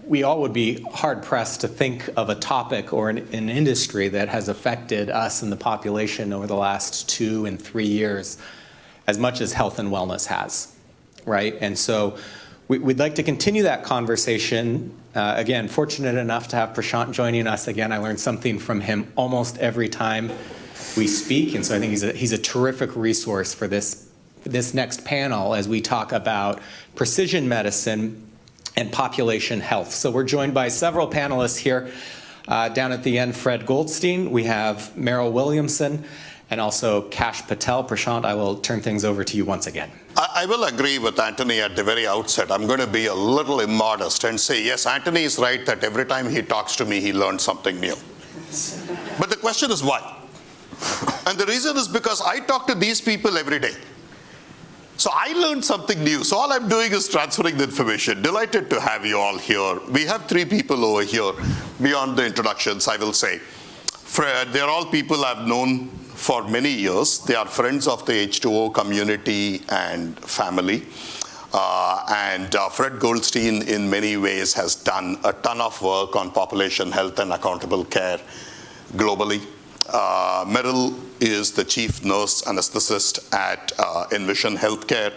we all would be hard-pressed to think of a topic or an industry that has affected us and the population over the last 2 and 3 years as much as health and wellness has, right? And so we'd like to continue that conversation. Again, fortunate enough to have Prashant joining us again. I learned something from him almost every time we speak, and so I think he's a terrific resource for this next panel as we talk about precision medicine and population health. So we're joined by several panelists here. Down at the end, Fred Goldstein. We have Meryl Williamson and also Kash Patel. Prashant, I will turn things over to you once again. I will agree with Anthony at the very outset. I'm going to be a little immodest and say, yes, Anthony is right that every time he talks to me, he learns something new. But the question is why? And the reason is because I talk to these people every day. So I learned something new. So all I'm doing is transferring the information. Delighted to have you all here. We have 3 people over here. Beyond the introductions, I will say. They're all people I've known for many years. They are friends of the H2O community and family. Fred Goldstein, in many ways, has done a ton of work on population health and accountable care globally. Meryl is the chief nurse anesthetist at Envision Healthcare,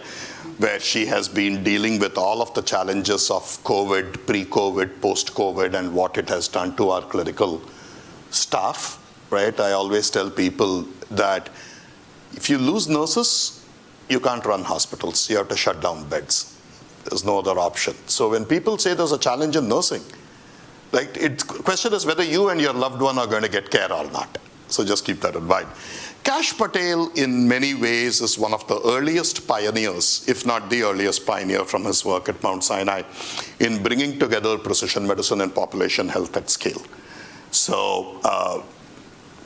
where she has been dealing with all of the challenges of COVID, pre-COVID, post-COVID, and what it has done to our clinical staff, right? I always tell people that if you lose nurses, you can't run hospitals. You have to shut down beds. There's no other option. So when people say there's a challenge in nursing, like, the question is whether you and your loved one are going to get care or not. So just keep that in mind. Kash Patel, in many ways, is one of the earliest pioneers, if not the earliest pioneer from his work at Mount Sinai, in bringing together precision medicine and population health at scale. So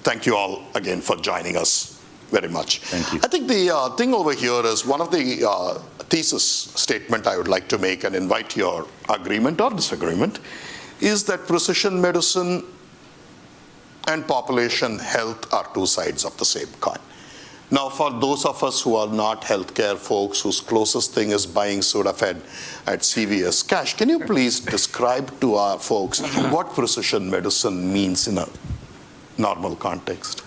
thank you all again for joining us very much. Thank you. I think the thing over here is one of the thesis statement I would like to make and invite your agreement or disagreement is that precision medicine and population health are 2 sides of the same coin. Now, for those of us who are not healthcare folks, whose closest thing is buying Sudafed at CVS, Kash, can you please describe to our folks what precision medicine means in a normal context?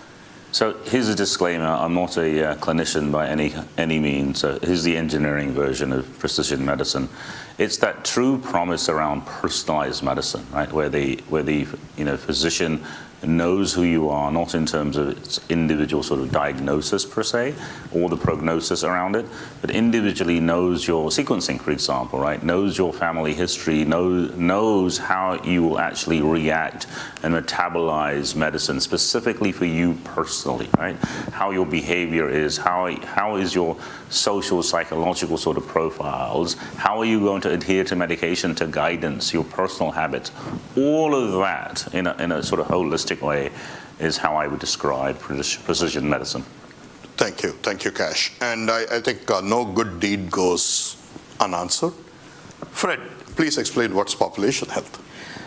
So here's a disclaimer. I'm not a clinician by any means. So here's the engineering version of precision medicine. It's that true promise around personalized medicine, right? Where the physician knows who you are, not in terms of its individual sort of diagnosis per se, or the prognosis around it, but individually knows your sequencing, for example, right? Knows your family history, knows how you will actually react and metabolize medicine specifically for you personally, right? How your behavior is, how is your social, psychological sort of profiles, how are you going to adhere to medication, to guidance, your personal habits. All of that in a sort of holistic way is how I would describe precision medicine. Thank you, Kash. And I think no good deed goes unanswered. Fred, please explain what's population health.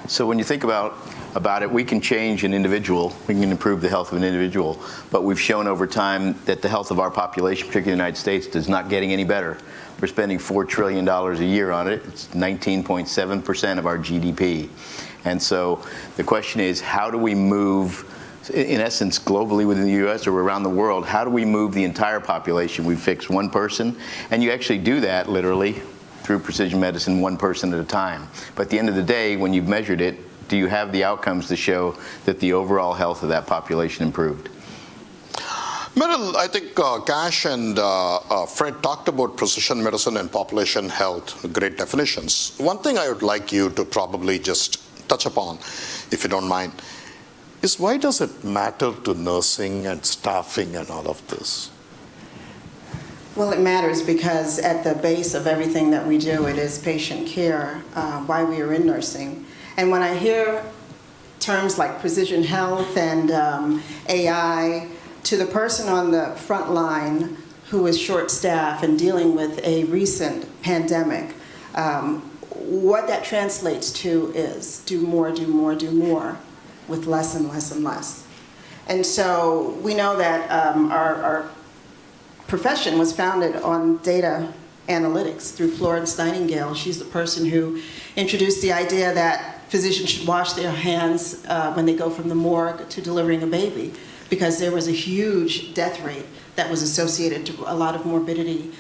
So when you think about it, we can change an individual, we can improve the health of an individual, but we've shown over time that the health of our population, particularly in the United States, is not getting any better. We're spending $4 trillion a year on it. It's 19.7% of our GDP. And so the question is, how do we move, in essence, globally within the US or around the world, how do we move the entire population? We fix one person, and you actually do that literally through precision medicine, one person at a time. But at the end of the day, when you've measured it, do you have the outcomes to show that the overall health of that population improved? Meryl, I think Kash and Fred talked about precision medicine and population health, great definitions. One thing I would like you to probably just touch upon, if you don't mind, is why does it matter to nursing and staffing and all of this? Well, it matters because at the base of everything that we do, it is patient care, why we are in nursing. And when I hear terms like precision health and AI, to the person on the front line who is short-staffed and dealing with a recent pandemic, what that translates to is do more, do more, do more with less and less and less. And so we know that our profession was founded on data analytics through Florence Nightingale. She's the person who introduced the idea that physicians should wash their hands when they go from the morgue to delivering a baby, because there was a huge death rate that was associated to a lot of morbidity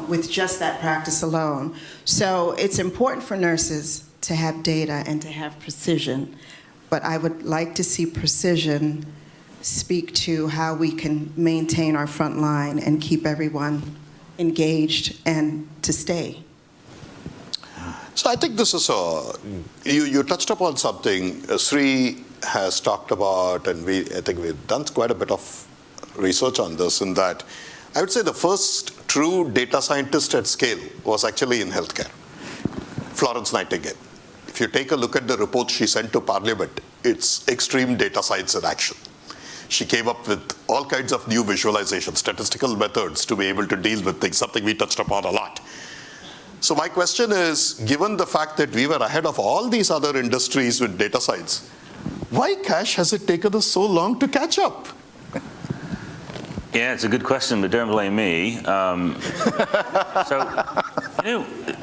with just that practice alone. So it's important for nurses to have data and to have precision, but I would like to see precision speak to how we can maintain our front line and keep everyone engaged and to stay. So I think this is you touched upon something Sri has talked about, and I think we've done quite a bit of research on this, in that I would say the first true data scientist at scale was actually in healthcare, Florence Nightingale. If you take a look at the report she sent to Parliament, it's extreme data science in action. She came up with all kinds of new visualization, statistical methods to be able to deal with things, something we touched upon a lot. So my question is, given the fact that we were ahead of all these other industries with data science, why, Kash, has it taken us so long to catch up? Yeah, it's a good question, but don't blame me.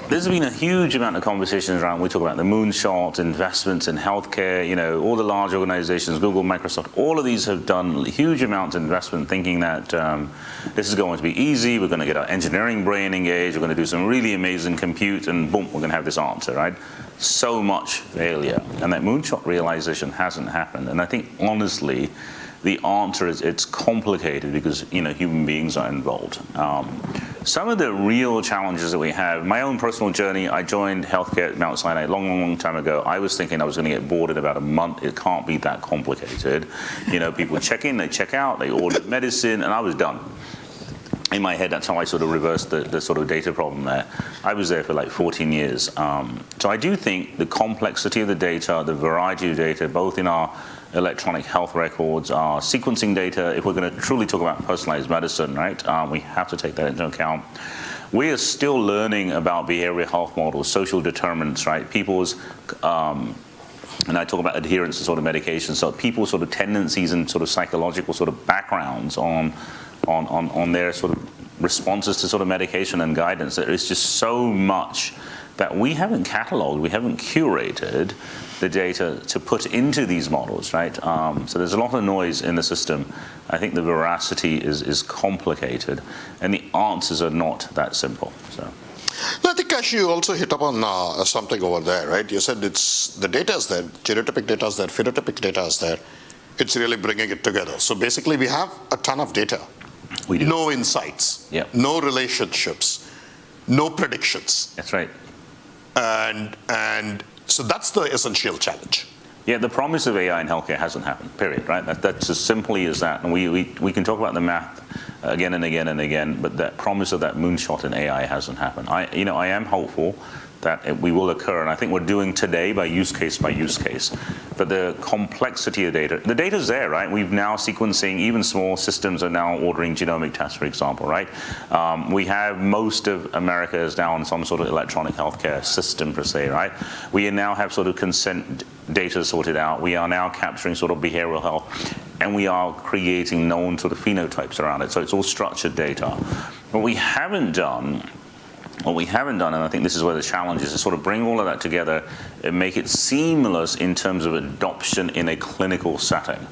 There's been a huge amount of conversations around, we talk about the moonshot, investments in healthcare, all the large organizations, Google, Microsoft, all of these have done huge amounts of investment thinking that this is going to be easy, we're going to get our engineering brain engaged, we're going to do some really amazing compute, and boom, we're going to have this answer, right? So much failure, and that moonshot realization hasn't happened. And I think, honestly, the answer is it's complicated because human beings are involved. Some of the real challenges that we have, my own personal journey, I joined healthcare at Mount Sinai a long time ago. I was thinking I was going to get bored in about a month. It can't be that complicated. People check in, they check out, they order medicine, and I was done. In my head, that's how I sort of reversed the sort of data problem there. I was there for like 14 years. So I do think the complexity of the data, the variety of data, both in our electronic health records, our sequencing data, if we're going to truly talk about personalized medicine, right, we have to take that into account. We are still learning about behavioral health models, social determinants, right? People's, and I talk about adherence to sort of medication, so people's sort of tendencies and sort of psychological sort of backgrounds on their sort of responses to sort of medication and guidance. There is just so much that we haven't cataloged, we haven't curated the data to put into these models, right? So there's a lot of noise in the system. I think the veracity is complicated, and the answers are not that simple. So. I think, Kash, you also hit upon something over there, right? You said the data is there, genotypic data is there, phenotypic data is there. It's really bringing it together. So basically, we have a ton of data. We do. No insights, no relationships, no predictions. That's right. And so that's the essential challenge. Yeah, the promise of AI in healthcare hasn't happened, period, right? That's as simply as that. And we can talk about the math again and again and again, but that promise of that moonshot in AI hasn't happened. I am hopeful that we will occur, and I think we're doing today by use case. But the complexity of data, the data's there, right? We've now sequencing, even small systems are now ordering genomic tests, for example, right? We have most of America is now on some sort of electronic healthcare system per se, right? We now have sort of consent data sorted out. We are now capturing sort of behavioral health, and we are creating known sort of phenotypes around it. So it's all structured data. What we haven't done, and I think this is where the challenge is, to sort of bring all of that together and make it seamless in terms of adoption in a clinical setting.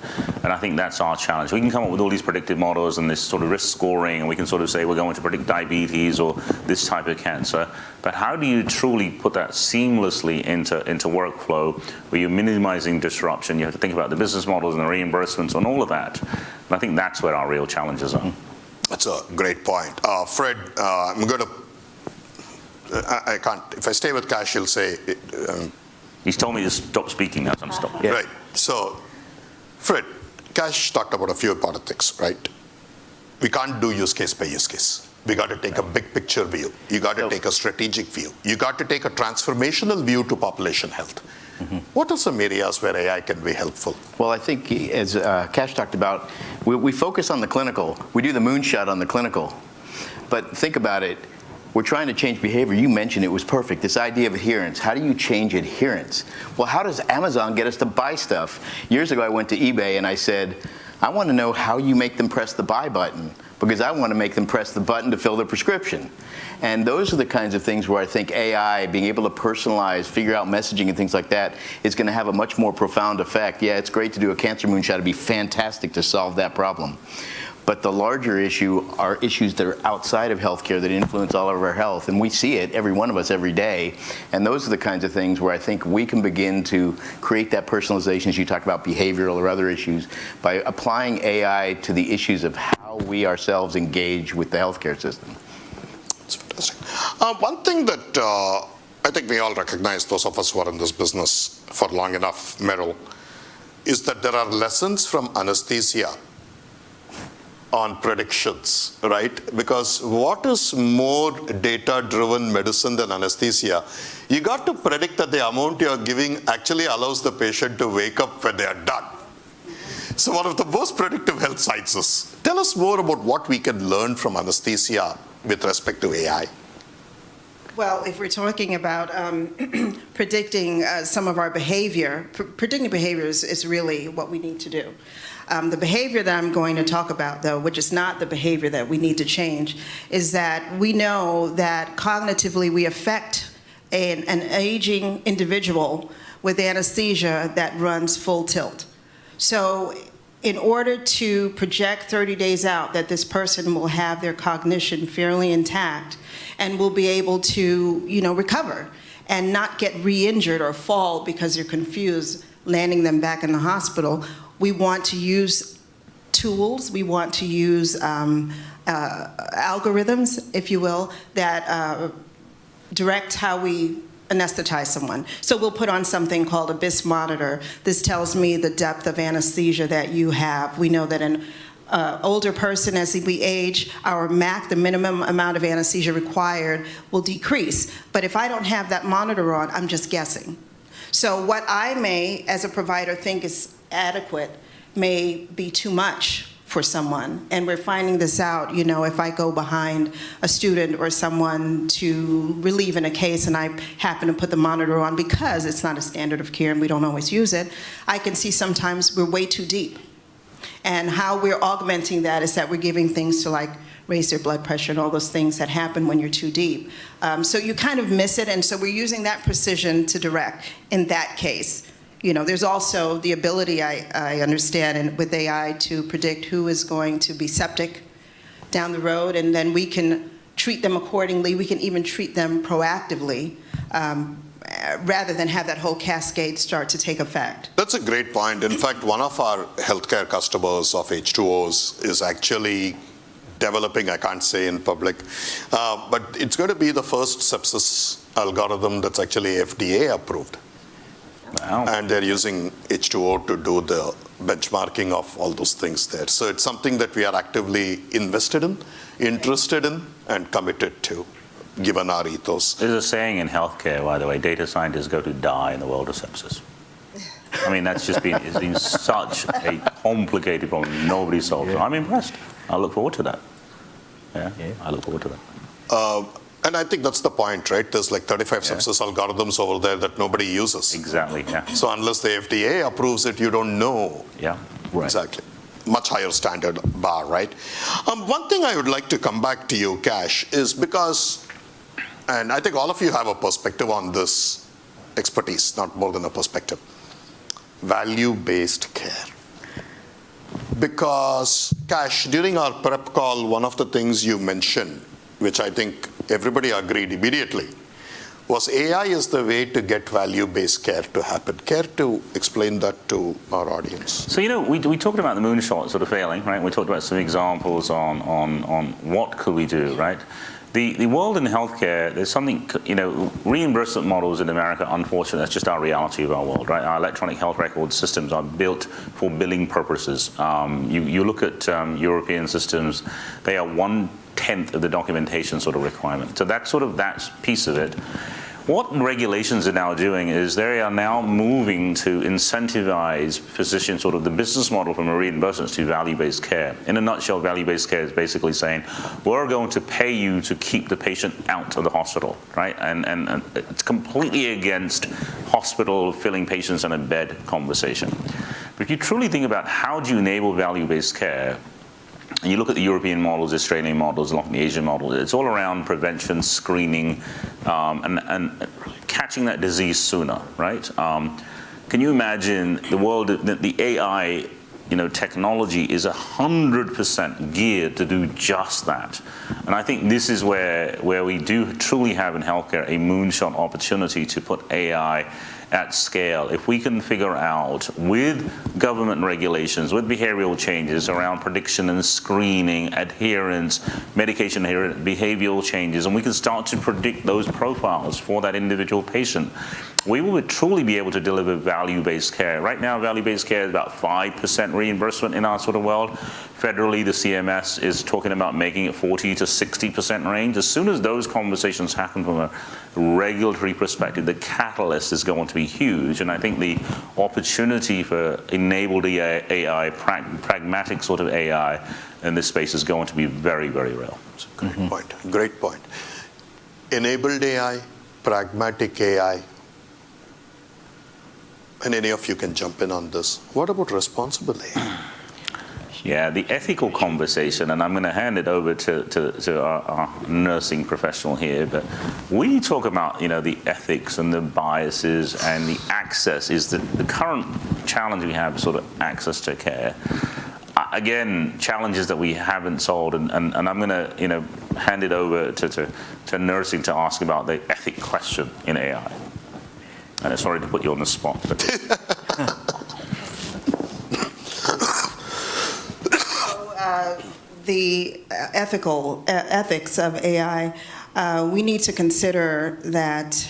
And I think that's our challenge. We can come up with all these predictive models and this sort of risk scoring, and we can sort of say we're going to predict diabetes or this type of cancer. But how do you truly put that seamlessly into workflow where you're minimizing disruption? You have to think about the business models and the reimbursements and all of that. And I think that's where our real challenges are. That's a great point. Fred, I'm going to I can't. If I stay with Kash, he'll say. He's told me to stop speaking now, so I'm stopping. Right. So, Fred, Kash talked about a few important things, right? We can't do use case by use case. We got to take a big picture view. You got to take a strategic view. You got to take a transformational view to population health. Mm-hmm. What are some areas where AI can be helpful? Well, I think, as Kash talked about, we focus on the clinical. We do the moonshot on the clinical. But think about it. We're trying to change behavior. You mentioned it was perfect. This idea of adherence. How do you change adherence? Well, how does Amazon get us to buy stuff? Years ago, I went to eBay and I said, I want to know how you make them press the buy button, because I want to make them press the button to fill their prescription. And those are the kinds of things where I think AI, being able to personalize, figure out messaging and things like that, is going to have a much more profound effect. Yeah, it's great to do a cancer moonshot. It'd be fantastic to solve that problem. But the larger issue are issues that are outside of healthcare that influence all of our health. And we see it, every one of us, every day. And those are the kinds of things where I think we can begin to create that personalization, as you talked about behavioral or other issues, by applying AI to the issues of how we ourselves engage with the healthcare system. That's fantastic. One thing that I think we all recognize, those of us who are in this business for long enough, Meryl, is that there are lessons from anesthesia on predictions, right? Because what is more data-driven medicine than anesthesia? You got to predict that the amount you're giving actually allows the patient to wake up when they are done. So one of the most predictive health sciences. Tell us more about what we can learn from anesthesia with respect to AI. Well, if we're talking about predicting some of our behavior, predicting behaviors is really what we need to do. The behavior that I'm going to talk about, though, which is not the behavior that we need to change, is that we know that cognitively we affect an aging individual with anesthesia that runs full tilt. So in order to project 30 days out that this person will have their cognition fairly intact and will be able to, recover and not get re-injured or fall because you're confused, landing them back in the hospital, we want to use tools, we want to use algorithms, if you will, that direct how we anesthetize someone. So we'll put on something called a BIS monitor. This tells me the depth of anesthesia that you have. We know that an older person, as we age, the minimum amount of anesthesia required will decrease. But if I don't have that monitor on, I'm just guessing. So what I may, as a provider, think is adequate may be too much for someone. And we're finding this out, if I go behind a student or someone to relieve in a case and I happen to put the monitor on because it's not a standard of care and we don't always use it, I can see sometimes we're way too deep. And how we're augmenting that is that we're giving things to like raise their blood pressure and all those things that happen when you're too deep. So you kind of miss it, and so we're using that precision to direct in that case. There's also the ability, I understand, with AI to predict who is going to be septic down the road, and then we can treat them accordingly. We can even treat them proactively rather than have that whole cascade start to take effect. That's a great point. In fact, one of our healthcare customers of H2Os is actually developing, I can't say in public, but it's going to be the first sepsis algorithm that's actually FDA approved. Wow. And they're using H2O to do the benchmarking of all those things there. So it's something that we are actively invested in, interested in, and committed to, given our ethos. There's a saying in healthcare, by the way, data scientists go to die in the world of sepsis. I mean, it's been such a complicated problem. Nobody solves it. I'm impressed. I look forward to that. Yeah, I look forward to that. And I think that's the point, right? There's like 35 sepsis algorithms over there that nobody uses. Exactly, yeah. So unless the FDA approves it, you don't know. Yeah, right. Exactly. Much higher standard bar, right? One thing I would like to come back to you, Kash, is because, and I think all of you have a perspective on this expertise, not more than a perspective. Value-based care. Because, Kash, during our prep call, one of the things you mentioned, which I think everybody agreed immediately, was AI is the way to get value-based care to happen. Care to explain that to our audience? So, we talked about the moonshot sort of failing, right? We talked about some examples on what could we do, right? The world in healthcare, there's something, reimbursement models in America, unfortunately, that's just our reality of our world, right? Our electronic health record systems are built for billing purposes. You look at European systems, they are 1/10 of the documentation sort of requirement. So that's that piece of it. What regulations are now doing is they are now moving to incentivize physicians, sort of the business model from a reimbursement to value-based care. In a nutshell, value-based care is basically saying, we're going to pay you to keep the patient out of the hospital, right? And it's completely against hospital filling patients in a bed conversation. But if you truly think about how do you enable value-based care, and you look at the European models, the Australian models, along the Asian model, it's all around prevention, screening, and catching that disease sooner, right? Can you imagine the world, the AI technology is 100% geared to do just that. And I think this is where we do truly have in healthcare a moonshot opportunity to put AI at scale. If we can figure out with government regulations, with behavioral changes around prediction and screening, adherence, medication adherence, behavioral changes, and we can start to predict those profiles for that individual patient, we will truly be able to deliver value-based care. Right now, value-based care is about 5% reimbursement in our sort of world. Federally, the CMS is talking about making it 40 to 60% range. As soon as those conversations happen from a regulatory perspective, the catalyst is going to be huge. And I think the opportunity for enabled AI, pragmatic sort of AI in this space is going to be very, very real. That's a great point. Great point. Enabled AI, pragmatic AI. And any of you can jump in on this. What about responsible AI? Yeah, the ethical conversation, and I'm going to hand it over to our nursing professional here, but we talk about, the ethics and the biases and the access is the current challenge we have, sort of access to care. Again, challenges that we haven't solved, and I'm going to, hand it over to nursing to ask about the ethic question in AI. And sorry to put you on the spot. But the ethics of AI, we need to consider that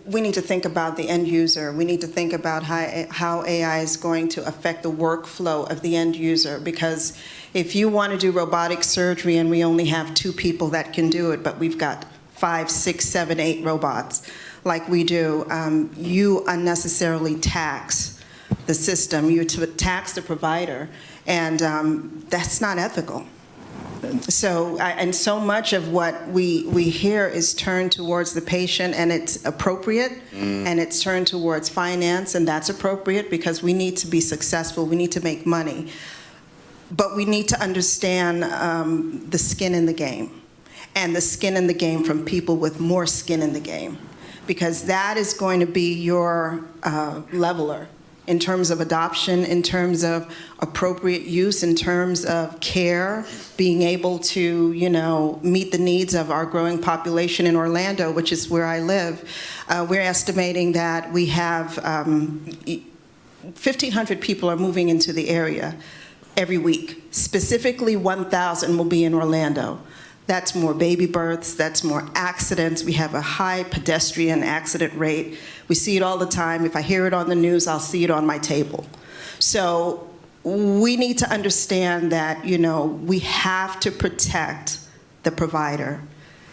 we need to think about the end user. We need to think about how AI is going to affect the workflow of the end user, because if you want to do robotic surgery and we only have 2 people that can do it, but we've got 5, 6, 7, 8 robots like we do, you unnecessarily tax the system, you tax the provider, and that's not ethical. So, and so much of what we hear is turned towards the patient, and it's appropriate, and it's turned towards finance, and that's appropriate because we need to be successful, we need to make money. But we need to understand the skin in the game, and the skin in the game from people with more skin in the game, because that is going to be your leveler in terms of adoption, in terms of appropriate use, in terms of care, being able to, meet the needs of our growing population in Orlando, which is where I live. We're estimating that we have 1,500 people are moving into the area every week. Specifically, 1,000 will be in Orlando. That's more baby births, that's more accidents. We have a high pedestrian accident rate. We see it all the time. If I hear it on the news, I'll see it on my table. So we need to understand that, we have to protect the provider.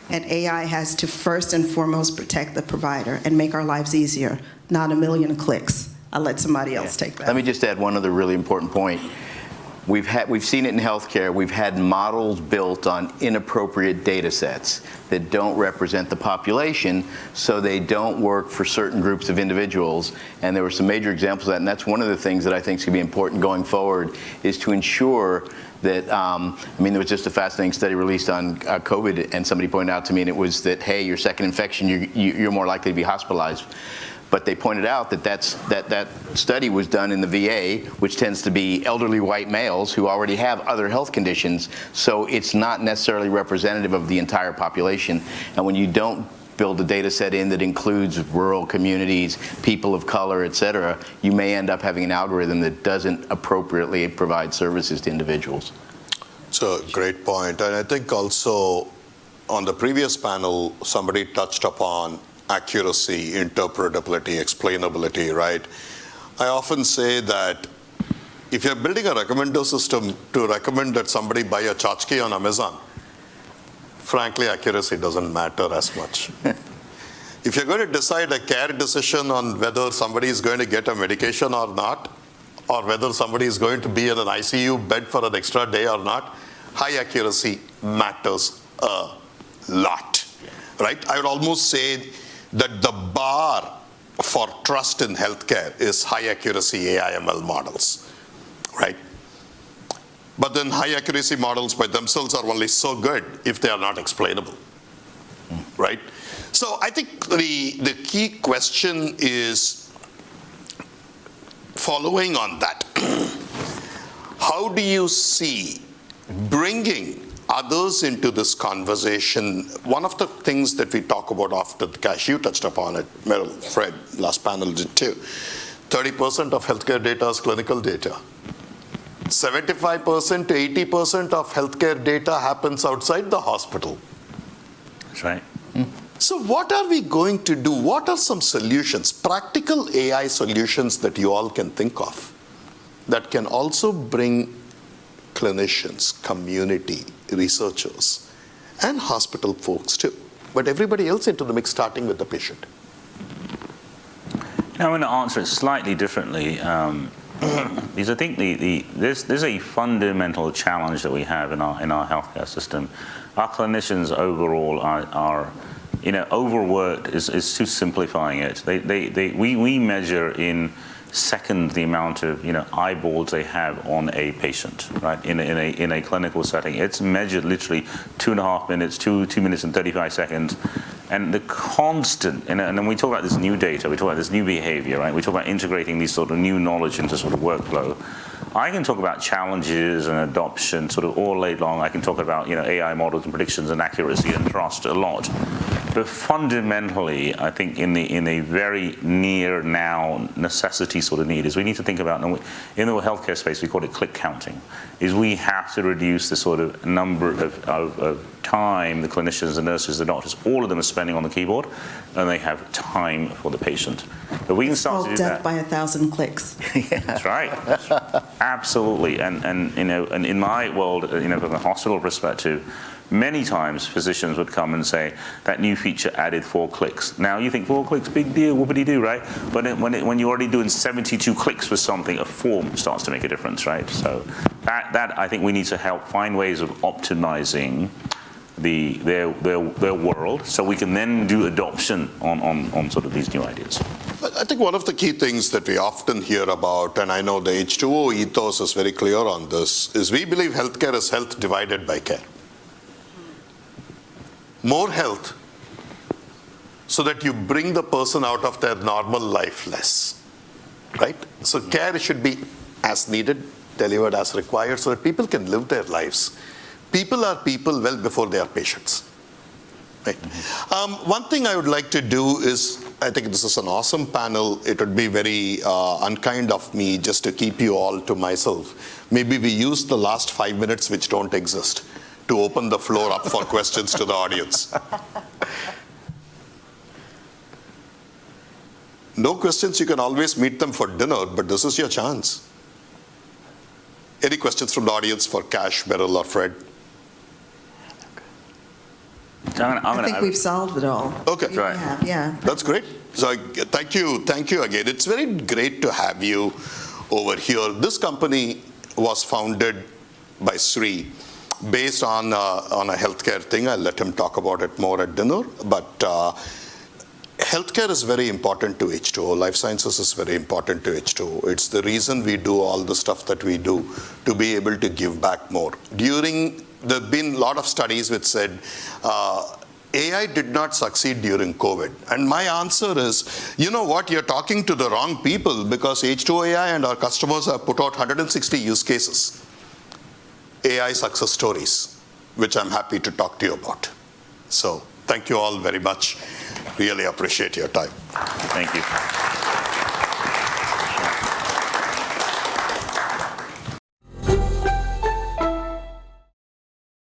And AI has to first and foremost protect the provider and make our lives easier, not a million clicks. I'll let somebody else take that. Let me just add one other really important point. We've seen it in healthcare. We've had models built on inappropriate data sets that don't represent the population, so they don't work for certain groups of individuals. And there were some major examples of that, and that's one of the things that I think is going to be important going forward, is to ensure that, there was just a fascinating study released on COVID, and somebody pointed out to me, and it was that, hey, your second infection, you're more likely to be hospitalized. But they pointed out that study was done in the VA, which tends to be elderly white males who already have other health conditions, so it's not necessarily representative of the entire population. And when you don't build a data set in that includes rural communities, people of color, et cetera, you may end up having an algorithm that doesn't appropriately provide services to individuals. It's a great point. And I think also on the previous panel, somebody touched upon accuracy, interpretability, explainability, right? I often say that if you're building a recommender system to recommend that somebody buy a tchotchke on Amazon, frankly, accuracy doesn't matter as much. If you're going to decide a care decision on whether somebody is going to get a medication or not, or whether somebody is going to be in an ICU bed for an extra day or not, high accuracy matters a lot, right? I would almost say that the bar for trust in healthcare is high accuracy AI/ML models, right? But then high accuracy models by themselves are only so good if they are not explainable, right? So I think the key question is following on that. How do you see bringing others into this conversation? One of the things that we talk about after the cash, you touched upon it, Meryl, Fred, last panel did too. 30% of healthcare data is clinical data. 75% to 80% of healthcare data happens outside the hospital. That's right. So what are we going to do? What are some solutions, practical AI solutions that you all can think of that can also bring clinicians, community, researchers, and hospital folks too, but everybody else into the mix, starting with the patient? Now, I'm going to answer it slightly differently, because I think there's a fundamental challenge that we have in our healthcare system. Our clinicians overall are overworked is too simplifying it. We measure in seconds the amount of eyeballs they have on a patient, right? In a clinical setting, it's measured literally 2.5 minutes, 2 minutes and 35 seconds, and the constant. And then we talk about this new data, we talk about this new behavior, right? We talk about integrating these sort of new knowledge into sort of workflow. I can talk about challenges and adoption sort of all day long. I can talk about AI models and predictions and accuracy and trust a lot. But fundamentally, I think in a very near now necessity sort of need is we need to think about, in the healthcare space we call it click counting, is we have to reduce the sort of number of time the clinicians, the nurses, the doctors, all of them are spending on the keyboard, and they have time for the patient. But we can start to do death that. by 1,000 clicks. That's right. Absolutely. And in my world, from a hospital perspective, many times physicians would come and say, that new feature added 4 clicks. Now you think 4 clicks, big deal, whoopity-doo, right? But when you're already doing 72 clicks with something, a form starts to make a difference, right? So that I think we need to help find ways of optimizing their world, so we can then do adoption on sort of these new ideas. But I think one of the key things that we often hear about, and I know the H2O ethos is very clear on this, is we believe healthcare is health divided by care. More health so that you bring the person out of their normal life less, right? So care should be as needed, delivered as required, so that people can live their lives. People are people well before they are patients, right? One thing I would like to do is, I think this is an awesome panel. It would be very unkind of me just to keep you all to myself. Maybe we use the last 5 minutes, which don't exist, to open the floor up for questions to the audience. No questions, you can always meet them for dinner, but this is your chance. Any questions from the audience for Cash, Meryl, or Fred? I think we've solved it all. Okay. We have, yeah. That's great. So thank you again. It's very great to have you over here. This company was founded by Sri based on a healthcare thing. I'll let him talk about it more at dinner. But healthcare is very important to H2O. Life sciences is very important to H2O. It's the reason we do all the stuff that we do, to be able to give back more. There have been a lot of studies which said AI did not succeed during COVID. And my answer is, you know what, you're talking to the wrong people, because H2O AI and our customers have put out 160 use cases, AI success stories, which I'm happy to talk to you about. So thank you all very much. Really appreciate your time. Thank you.